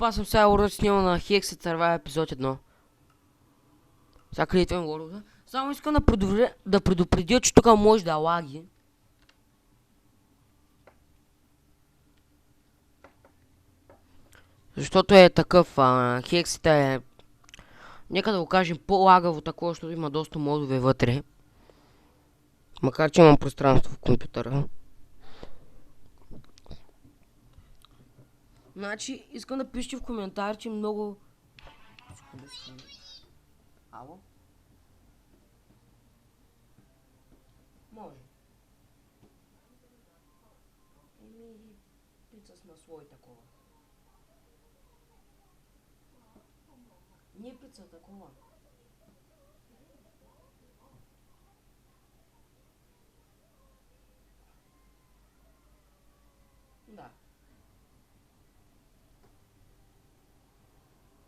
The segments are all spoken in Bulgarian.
аз съм сега урод снимал на Hexed Survival епизод 1. Сега кредитвам го. Само искам да предупредя, че тук може да лаги. Защото е такъв, Hexed е... Нека да го кажем по-лагаво такова, защото има доста модове вътре. Макар че имам пространство в компютъра. Значи, искам да пишете в коментар, че много... Ало? Може. Пица с масло и такова. Не пица такова. Да.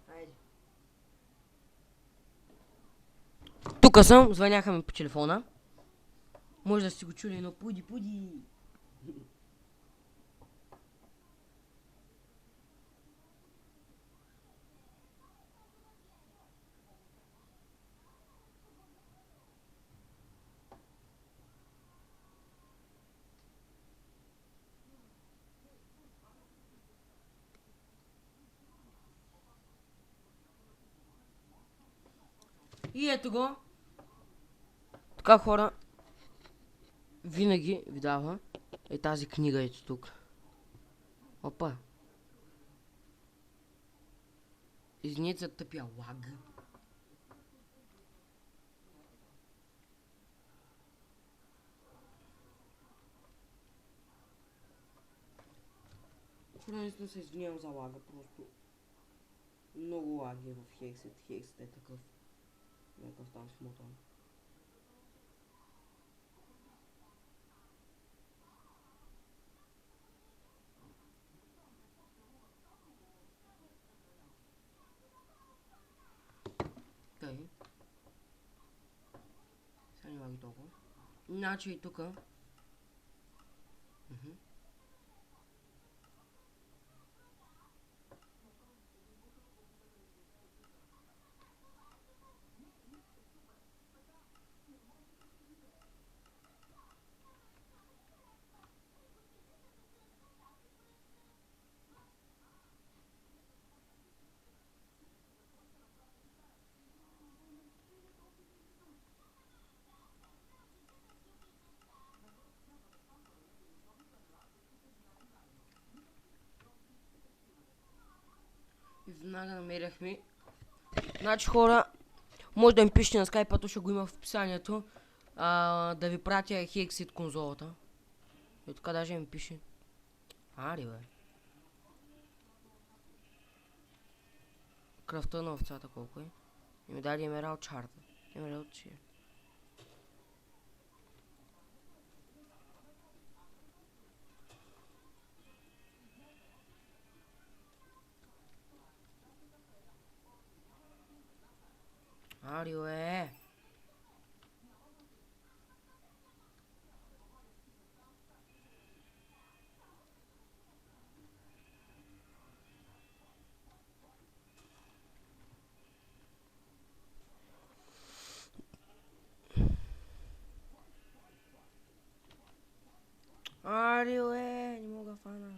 Айде. Тук съм, звъняха ми по телефона. Може да сте го чули, но пуди. И ето го. Така, хора, винаги ви дава е тази книга ето тук. Опа. Извинете за тъпия лаг. Хора, наистина се извинявам за лага, просто много лаги е в Hexed. Hexed е такъв. Някакъв там смотан. Тъй. Сега не лаги толкова. Значи и тука. И веднага намеряхме. Значи, хора, може да ми пишете на Skype, то ще го има в описанието. Да ви пратя Hexed конзолата. И така даже ми пише. Ари, бе. Кръвта на овцата колко е. И ми даде Емералд чарта. Емералд че е. Ари, бе. Ари, бе. Не мога фана.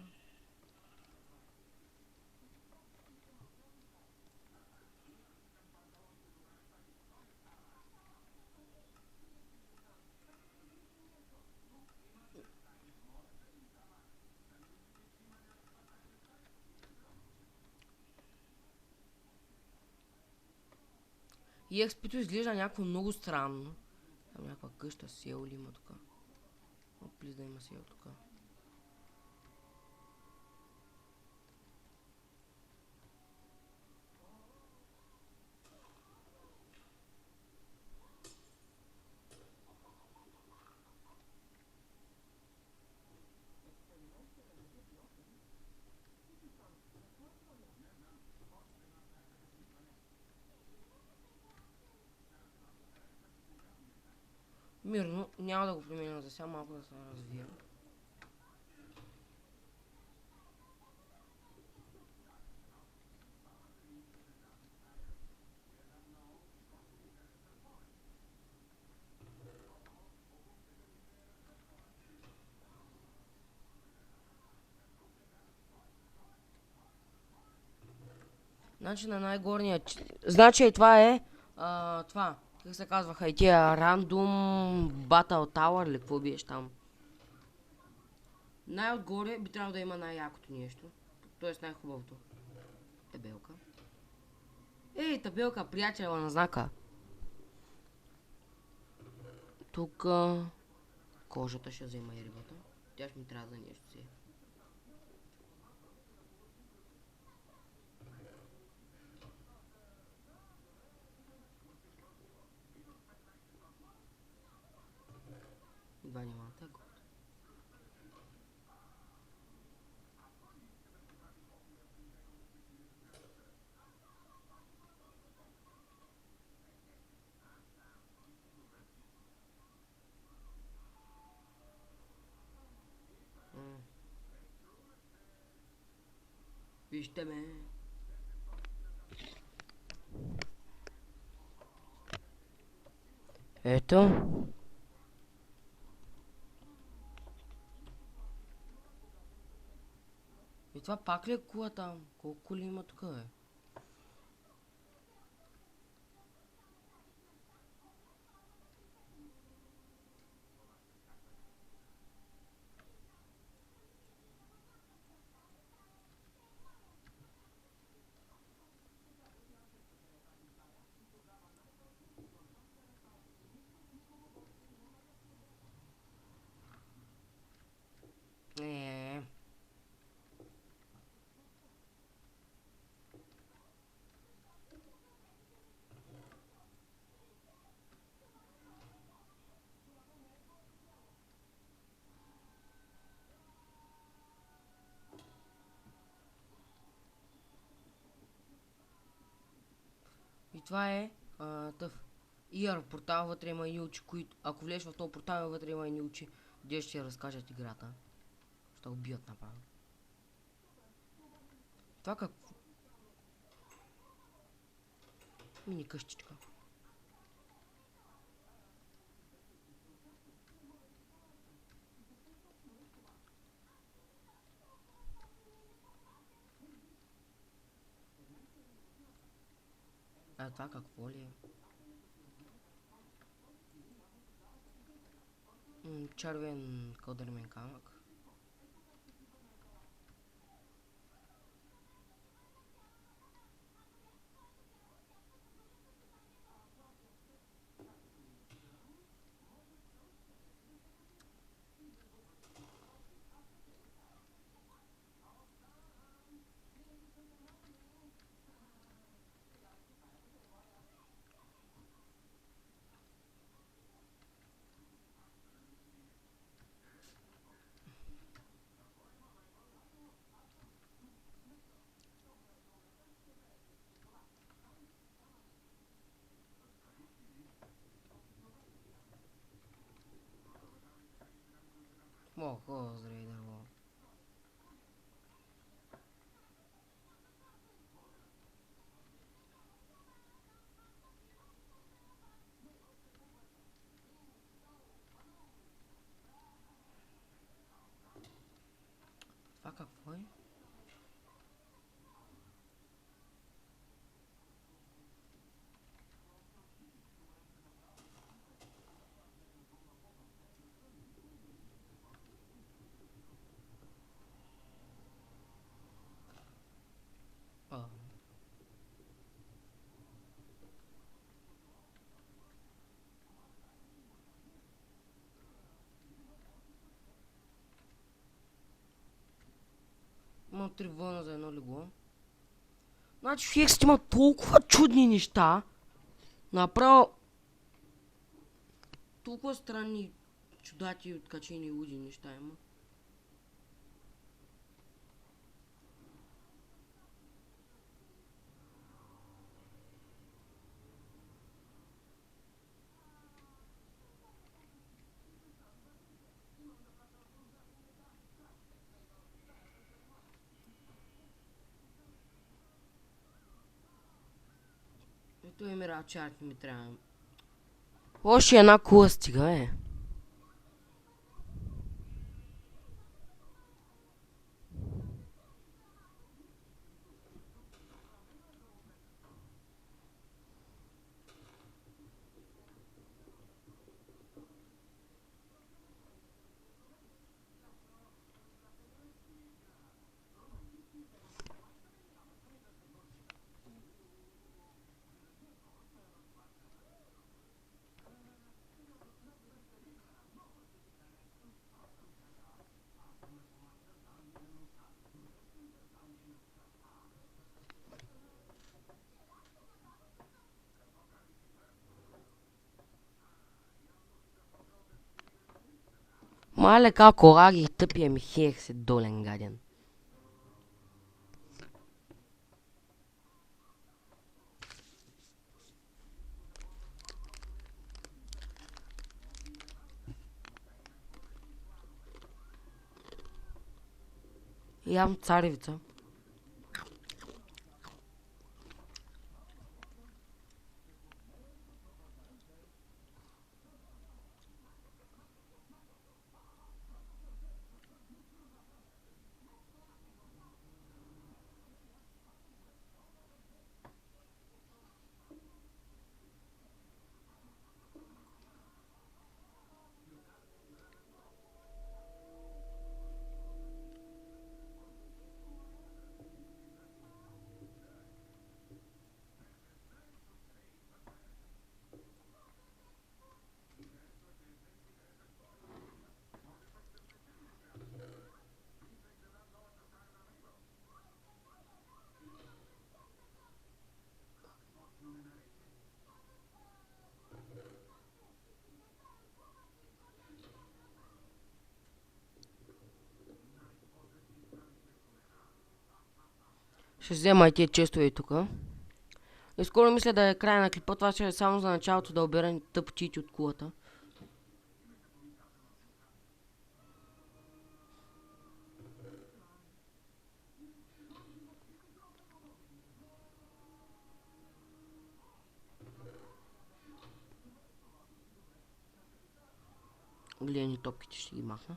И експито изглежда някакво много странно. Там някаква къща, сел ли има тук? О, плиз да има сел тук. Мирно, няма да го променя за сега, малко да се развия. Значи на най-горния... Значи това е... това. Как се казваха и тия Random Battle Tower или какво биеш там? Най-отгоре би трябвало да има най-якото нещо. Тоест най-хубавото. Табелка. Ей, табелка, приятела на знака. Тук кожата ще взема и рибата. Тя ще ми трябва за нещо си. Два няма така. Вижте ме. Ето. И това пак ли е кула там? Колко коли има тук, бе? И това е тъв. ER портал, вътре има и учи, които... Ако влезеш в този портал, вътре има и учи, где ще разкажат играта. Ще убият направо. Това какво? Мини къщичка. А това какво ли е? Червен кодърмен камък. Охо, здравей дърво. Това какво е? Има 3 вълна за едно легло. Значи в Хексит има толкова чудни неща. Направо... Толкова странни чудати, откачени луди неща има. Ето е мира, чарт ми трябва. Още една кула стига, е. Мале како раги тъпия ми хех се долен гаден. Ям царевица. Ще взема и тия честове тука. И скоро мисля да е края на клипа, това ще е само за началото да обера тъпчите от кулата. Гледани топките ще ги махна.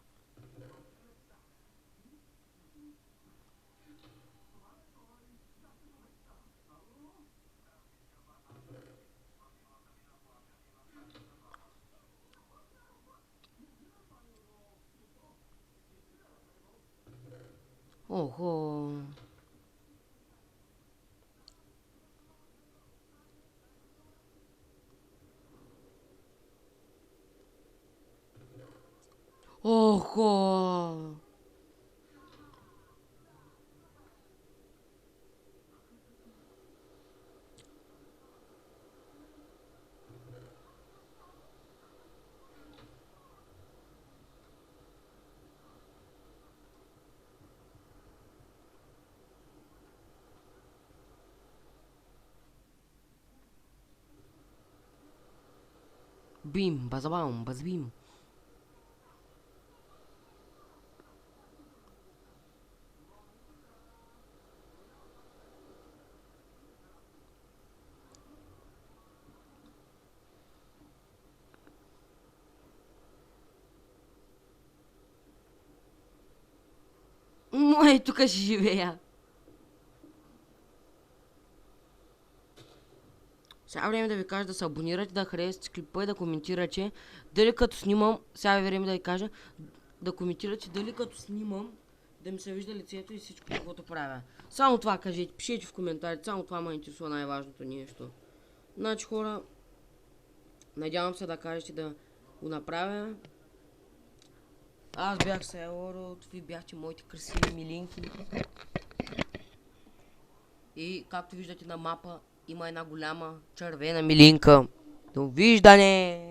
Охо. Охо. Бим, базабам, базбим. Мой, тук ще живея. Сега време да ви кажа да се абонирате, да харесате клипа и да коментирате. Дали като снимам, сега е време да ви кажа, да коментирате дали като снимам, да ми се вижда лицето и всичко, каквото правя. Само това кажете, пишете в коментарите, само това ме интересува най-важното нещо. Значи хора, надявам се да кажете да го направя. Аз бях Сайлород, ви бяхте моите красиви милинки. И както виждате на мапа, има една голяма червена милинка. Довиждане!